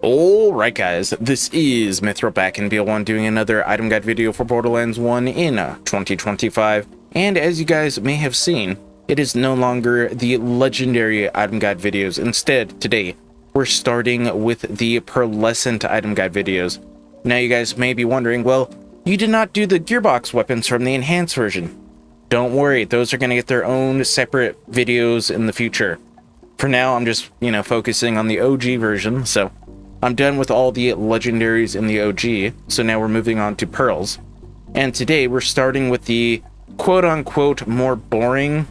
Alright guys, this is Mithril back in BL1 doing another item guide video for Borderlands 1 in 2025, and as you guys may have seen, it is no longer the legendary item guide videos. Instead, today, we're starting with the Pearlescent item guide videos. Now you guys may be wondering, well, you did not do the gearbox weapons from the enhanced version. Don't worry, those are going to get their own separate videos in the future. For now, I'm just, focusing on the OG version, so I'm done with all the legendaries in the OG, so now we're moving on to Pearls. And today we're starting with the quote-unquote more boring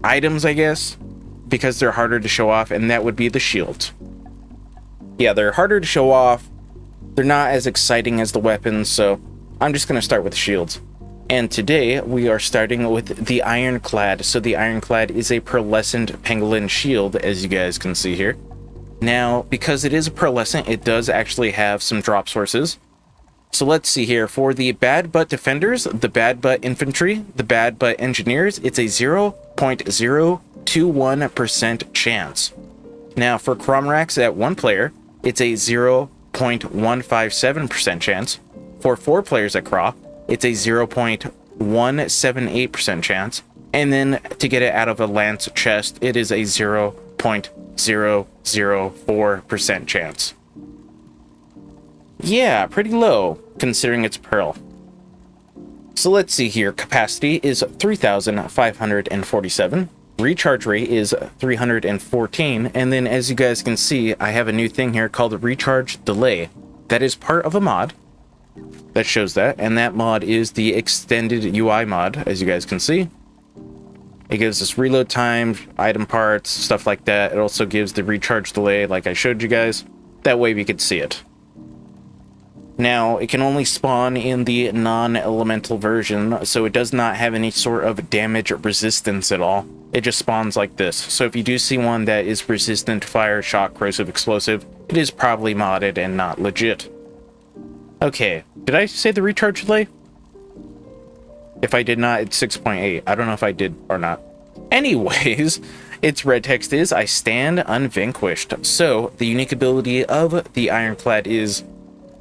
items, I guess, because they're harder to show off, and that would be the shields. Yeah, they're harder to show off, they're not as exciting as the weapons, so I'm just going to start with the shields. And today we are starting with the Ironclad. So the Ironclad is a pearlescent pangolin shield, as you guys can see here. Now, because it is a pearlescent, it does actually have some drop sources. So let's see here. For the bad butt defenders, the bad butt infantry, the bad butt engineers, it's a 0.021% chance. Now, for Cromrax at 1 player, it's a 0.157% chance. For 4 players at Craw, it's a 0.178% chance. And then to get it out of a lance chest, it is a 0.004% chance. Yeah, pretty low, considering it's Pearl. So let's see here. Capacity is 3,547. Recharge rate is 314. And then, as you guys can see, I have a new thing here called Recharge Delay. That is part of a mod that shows that. And that mod is the Extended UI mod, as you guys can see. It gives us reload time, item parts, stuff like that. It also gives the recharge delay like I showed you guys. That way we could see it. Now, it can only spawn in the non-elemental version, so it does not have any sort of damage resistance at all. It just spawns like this. So if you do see one that is resistant to fire, shock, corrosive, explosive, it is probably modded and not legit. Okay, did I say the recharge delay? If I did not, it's 6.8. I don't know if I did or not. Anyways, its red text is, I stand unvanquished. So, the unique ability of the Ironclad is,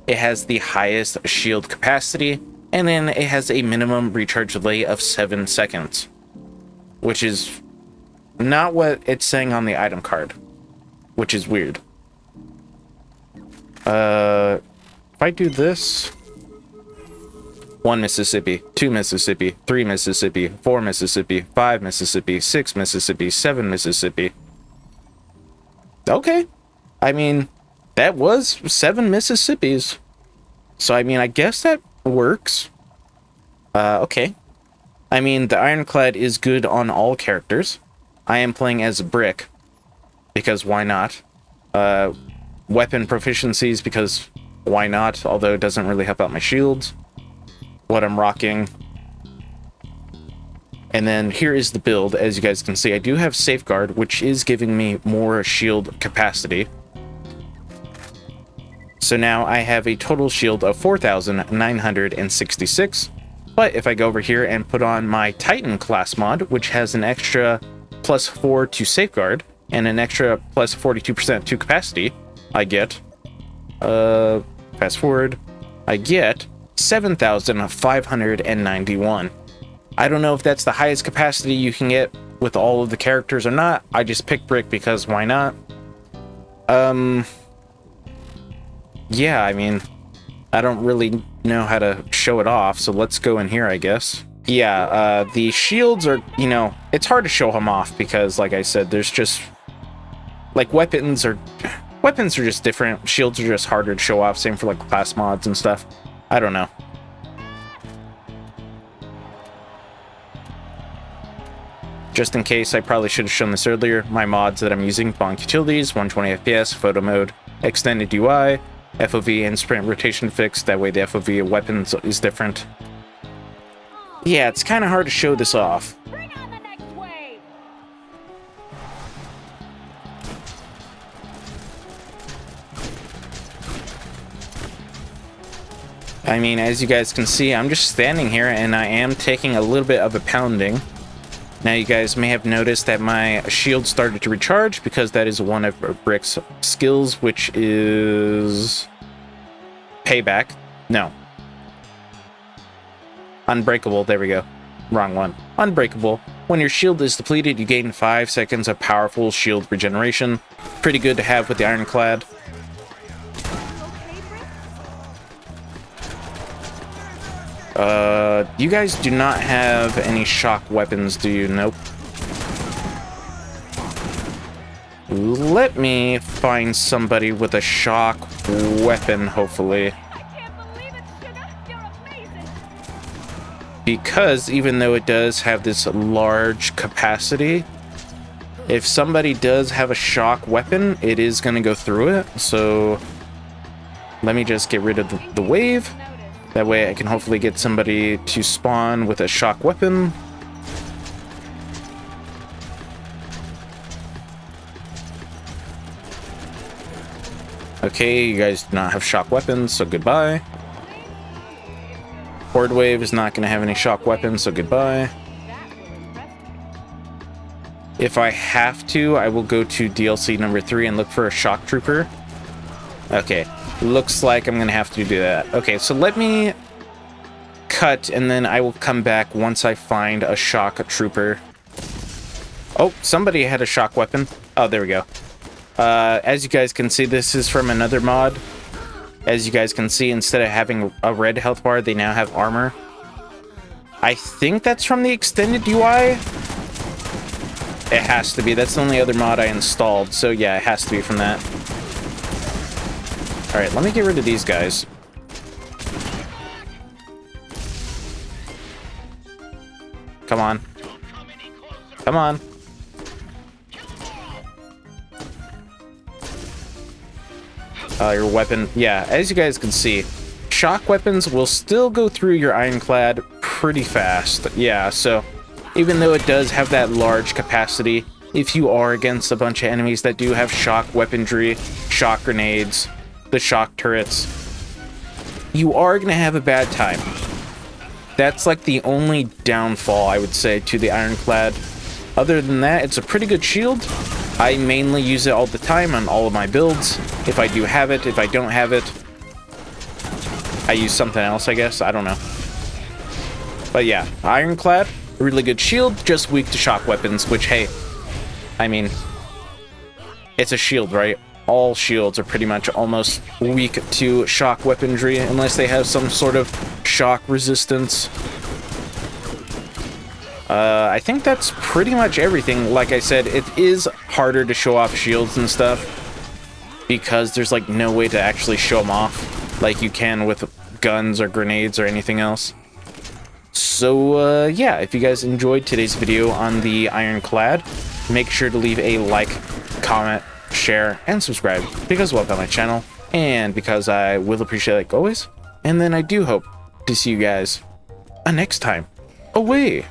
it has the highest shield capacity, and then it has a minimum recharge delay of 7 seconds. Which is not what it's saying on the item card. Which is weird. If I do this... 1 Mississippi, 2 Mississippi, 3 Mississippi, 4 Mississippi, 5 Mississippi, 6 Mississippi, 7 Mississippi. Okay. I mean, that was 7 Mississippis. So, I mean, I guess that works. Okay. I mean, the Ironclad is good on all characters. I am playing as a Brick, because why not? Weapon proficiencies, because why not? Although it doesn't really help out my shields. What I'm rocking. And then here is the build. As you guys can see, I do have Safeguard, which is giving me more shield capacity. So now I have a total shield of 4,966. But if I go over here and put on my Titan class mod, which has an extra +4 to Safeguard and an extra +42% to capacity, I get, fast forward, I get 7,591. I don't know if that's the highest capacity you can get with all of the characters or not. I just picked Brick because why not? Yeah, I mean, I don't really know how to show it off, so let's go in here, I guess. Yeah, the shields are, it's hard to show them off because, like I said, there's just, like, weapons are just different. Shields are just harder to show off. Same for, like, class mods and stuff. I don't know. Just in case, I probably should have shown this earlier. My mods that I'm using: Bonk Utilities, 120 FPS, Photo Mode, Extended UI, FOV, and Sprint Rotation Fix. That way the FOV of weapons is different. Yeah, it's kind of hard to show this off. Bring on the next wave. I mean, as you guys can see, I'm just standing here and I am taking a little bit of a pounding. Now you guys may have noticed that my shield started to recharge because that is one of Brick's skills, which is payback. No. Unbreakable, there we go. Wrong one. Unbreakable. When your shield is depleted, you gain 5 seconds of powerful shield regeneration. Pretty good to have with the Ironclad. You guys do not have any shock weapons, do you? Nope. Let me find somebody with a shock weapon, hopefully. Because even though it does have this large capacity, if somebody does have a shock weapon, it is going to go through it. So let me just get rid of the wave. That way I can hopefully get somebody to spawn with a shock weapon. Okay, you guys do not have shock weapons, so goodbye. Horde Wave is not going to have any shock weapons, so goodbye. If I have to, I will go to DLC number 3 and look for a shock trooper. Okay, looks like I'm going to have to do that. Okay, so let me cut, and then I will come back once I find a shock trooper. Oh, somebody had a shock weapon. Oh, there we go. As you guys can see, this is from another mod. As you guys can see, instead of having a red health bar, they now have armor. I think that's from the extended UI. It has to be. That's the only other mod I installed. So yeah, it has to be from that. Alright, let me get rid of these guys. Come on. Come on. Your weapon. Yeah, as you guys can see, shock weapons will still go through your Ironclad pretty fast. Yeah, so even though it does have that large capacity, if you are against a bunch of enemies that do have shock weaponry, shock grenades, the shock turrets, you are going to have a bad time. That's like the only downfall, I would say, to the Ironclad. Other than that, it's a pretty good shield. I mainly use it all the time on all of my builds. If I do have it, if I don't have it, I use something else, I guess. I don't know. But yeah, Ironclad, really good shield, just weak to shock weapons, which, hey, I mean, it's a shield, right? All shields are pretty much almost weak to shock weaponry, unless they have some sort of shock resistance. I think that's pretty much everything. Like I said, it is harder to show off shields and stuff because there's like no way to actually show them off like you can with guns or grenades or anything else. So yeah, if you guys enjoyed today's video on the Ironclad, make sure to leave a like, comment, share, and subscribe because welcome to my channel and because I will appreciate it like always. And then I do hope to see you guys next time. Away!